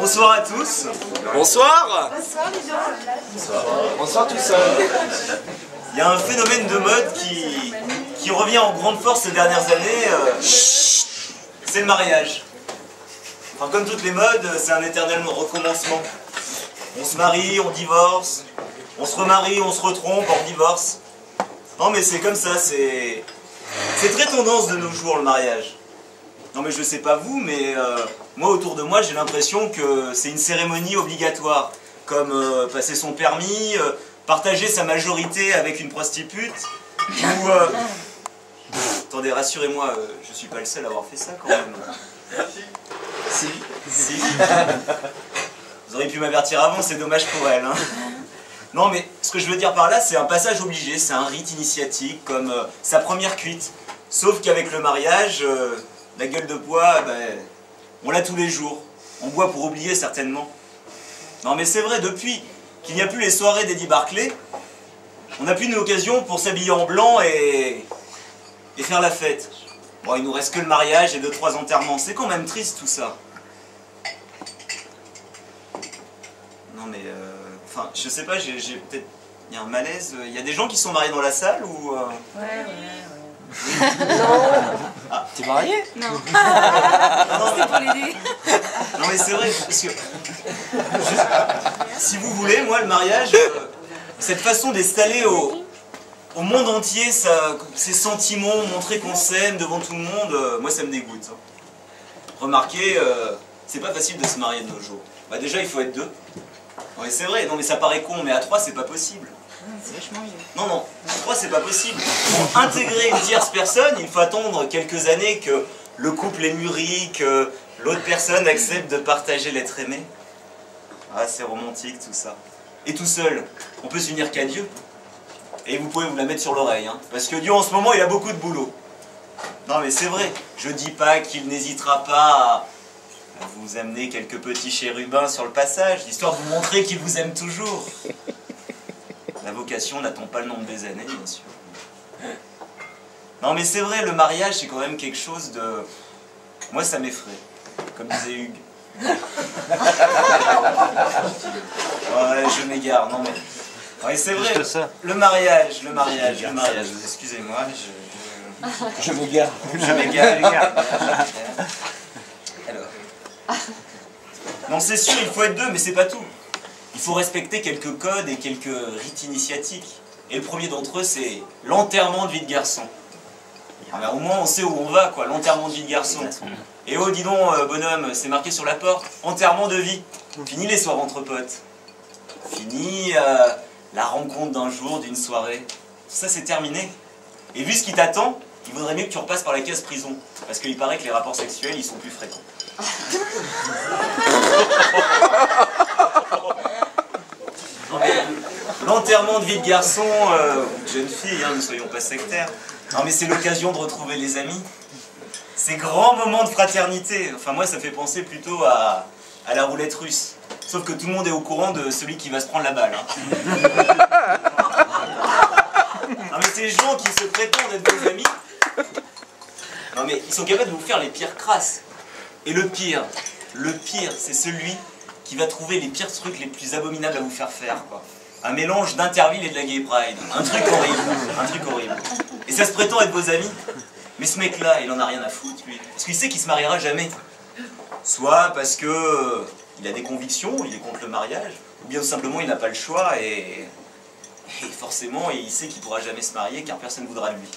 Bonsoir à tous. Bonsoir. Bonsoir les gens. Bonsoir. Bonsoir tout seul. Il y a un phénomène de mode qui revient en grande force ces dernières années. C'est le mariage. Enfin, comme toutes les modes, c'est un éternel recommencement. On se marie, on divorce. On se remarie, on se retrompe, on divorce. Non mais c'est comme ça, c'est très tendance de nos jours le mariage. Non mais je sais pas vous, mais moi autour de moi j'ai l'impression que c'est une cérémonie obligatoire. Comme passer son permis, partager sa majorité avec une prostitute, ou... attendez, rassurez-moi, je suis pas le seul à avoir fait ça quand même. Si. Si. Vous auriez pu m'avertir avant, c'est dommage pour elle. Hein. Non mais ce que je veux dire par là, c'est un passage obligé, c'est un rite initiatique, comme sa première cuite. Sauf qu'avec le mariage, la gueule de bois, ben, on l'a tous les jours. On boit pour oublier certainement. Non mais c'est vrai, depuis qu'il n'y a plus les soirées d'Eddie Barclay, on n'a plus une occasion pour s'habiller en blanc et faire la fête. Bon, il nous reste que le mariage et 2-3 enterrements. C'est quand même triste tout ça. Non mais, enfin, je sais pas, j'ai peut-être... Il y a un malaise. Il y a des gens qui sont mariés dans la salle ou... Ouais. Non. Ah, t'es marié? Non. Non, C'était pour l'aider. non mais c'est vrai, parce que... si vous voulez, moi, le mariage, cette façon d'installer au monde entier ces sentiments, montrer qu'on s'aime devant tout le monde, moi ça me dégoûte. Remarquez, c'est pas facile de se marier de nos jours. Bah déjà, il faut être deux. Non mais c'est vrai, non mais ça paraît con, mais à 3 c'est pas possible. C'est vachement mieux. Non, à 3 c'est pas possible. Pour intégrer une tierce personne, il faut attendre quelques années que le couple ait mûri, que l'autre personne accepte de partager l'être aimé. Ah, c'est romantique tout ça. Et tout seul, on peut s'unir qu'à Dieu. Et vous pouvez vous la mettre sur l'oreille, hein, parce que Dieu en ce moment il a beaucoup de boulot. Non mais c'est vrai, je dis pas qu'il n'hésitera pas à vous amener quelques petits chérubins sur le passage, histoire de vous montrer qu'il vous aime toujours. La vocation n'attend pas le nombre des années, bien sûr. Non mais c'est vrai, le mariage c'est quand même quelque chose de... Moi ça m'effraie, comme disait Hugues. Ouais, je m'égare, non mais... Ouais, c'est vrai, le mariage, excusez-moi, Je m'égare. je m'égare. Alors... Non, c'est sûr, il faut être deux, mais c'est pas tout. Il faut respecter quelques codes et quelques rites initiatiques. Et le premier d'entre eux, c'est l'enterrement de vie de garçon. Ah ben, au moins, on sait où on va, quoi, l'enterrement de vie de garçon. Et oh, dis donc, bonhomme, c'est marqué sur la porte, enterrement de vie. Fini les soirs entre potes. Fini la rencontre d'un jour, d'une soirée. Ça, c'est terminé. Et vu ce qui t'attend, il vaudrait mieux que tu repasses par la case prison. Parce qu'il paraît que les rapports sexuels, ils sont plus fréquents. L'enterrement de vie de garçon, ou de jeune fille, hein, ne soyons pas sectaires. Non mais c'est l'occasion de retrouver les amis. Ces grands moments de fraternité. Enfin moi ça fait penser plutôt à la roulette russe. Sauf que tout le monde est au courant de celui qui va se prendre la balle. Hein. Non mais ces gens qui se prétendent être vos amis, non mais ils sont capables de vous faire les pires crasses. Et le pire c'est celui qui va trouver les pires trucs les plus abominables à vous faire faire, quoi. Un mélange d'Interville et de la Gay Pride. Un truc horrible. Et ça se prétend être vos amis. Mais ce mec-là, il en a rien à foutre, lui. Parce qu'il sait qu'il se mariera jamais. Soit parce que il a des convictions, il est contre le mariage, ou bien tout simplement il n'a pas le choix et forcément il sait qu'il ne pourra jamais se marier car personne ne voudra de lui.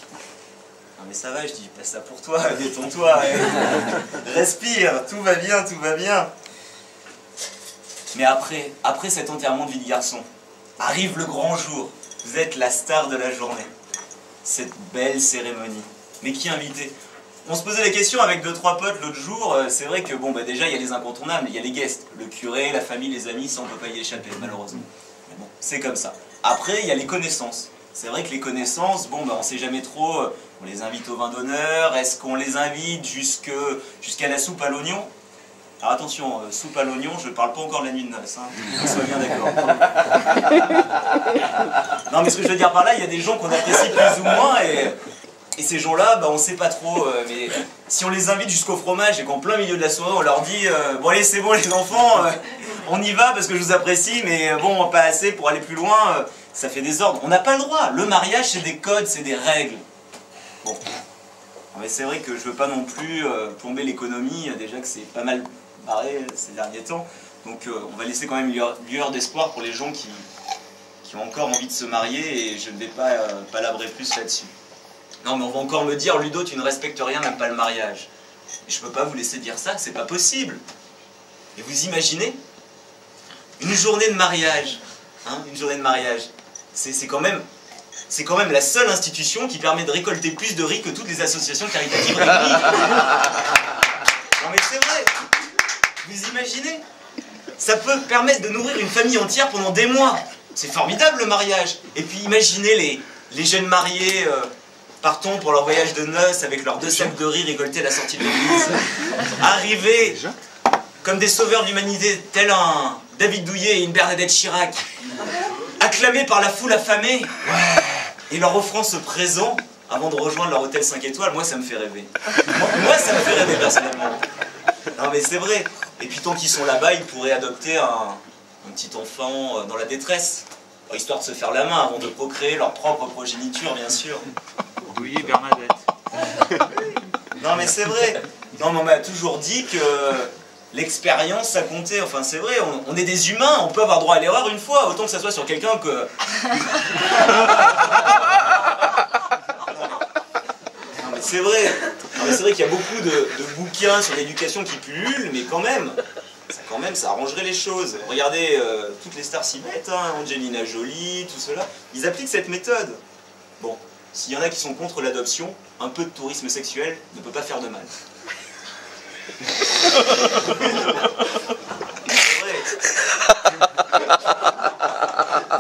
Non mais ça va, je dis pas ça pour toi, détends-toi, respire, tout va bien. Mais après cet enterrement de vie de garçon, arrive le grand jour. Vous êtes la star de la journée. Cette belle cérémonie. Mais qui invité? On se posait la question avec 2-3 potes l'autre jour. C'est vrai que bon bah déjà il y a les incontournables, il y a les guests. Le curé, la famille, les amis, ça on peut pas y échapper malheureusement. Mais bon, c'est comme ça. Après il y a les connaissances. C'est vrai que les connaissances, bon bah on sait jamais trop. On les invite au vin d'honneur. Est-ce qu'on les invite jusqu'à la soupe à l'oignon? Alors attention, soupe à l'oignon, je ne parle pas encore de la nuit de noces, hein, qu'on soit bien d'accord. Non mais ce que je veux dire par là, il y a des gens qu'on apprécie plus ou moins et Et ces gens-là, bah, on sait pas trop, mais si on les invite jusqu'au fromage et qu'en plein milieu de la soirée, on leur dit bon allez, c'est bon les enfants, on y va parce que je vous apprécie, mais bon, pas assez pour aller plus loin, ça fait des ordres. On n'a pas le droit. Le mariage, c'est des codes, c'est des règles. Bon. Mais c'est vrai que je veux pas non plus plomber l'économie, déjà que c'est pas mal barré ces derniers temps. Donc on va laisser quand même lueur d'espoir pour les gens qui ont encore envie de se marier, et je ne vais pas palabrer plus là-dessus. Non, mais on va encore me dire, Ludo, tu ne respectes rien, même pas le mariage. Et je peux pas vous laisser dire ça, c'est pas possible. Et vous imaginez une journée de mariage, hein, une journée de mariage, c'est quand même la seule institution qui permet de récolter plus de riz que toutes les associations caritatives réunies. Non mais c'est vrai. Vous imaginez? Ça peut permettre de nourrir une famille entière pendant des mois. C'est formidable le mariage. Et puis imaginez les jeunes mariés partant pour leur voyage de noces avec leurs 2 sacs de riz récoltés à la sortie de l'église. Arrivés comme des sauveurs de l'humanité, tel un David Douillet et une Bernadette Chirac, acclamés par la foule affamée, et leur offrant ce présent avant de rejoindre leur hôtel 5 étoiles, moi ça me fait rêver. Moi ça me fait rêver personnellement. Non mais c'est vrai. Et puis tant qu'ils sont là-bas, ils pourraient adopter un petit enfant dans la détresse, histoire de se faire la main avant de procréer leur propre progéniture, bien sûr. Douillet, Bernadette. Non mais c'est vrai. Non mais on m'a toujours dit que l'expérience ça comptait. Enfin c'est vrai, on est des humains, on peut avoir droit à l'erreur une fois, autant que ça soit sur quelqu'un que... Non mais c'est vrai. Non mais c'est vrai qu'il y a beaucoup de bouquins sur l'éducation qui pullulent, mais quand même, ça arrangerait les choses. Regardez, toutes les stars s'y mettent, hein, Angelina Jolie, tout cela. Ils appliquent cette méthode. Bon, s'il y en a qui sont contre l'adoption, un peu de tourisme sexuel ne peut pas faire de mal.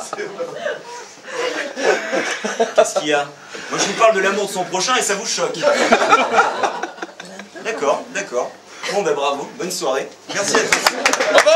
C'est vrai. Qu'est-ce qu'il y a? Moi je vous parle de l'amour de son prochain et ça vous choque. D'accord, d'accord. Bon ben bravo, bonne soirée. Merci à tous. Bravo!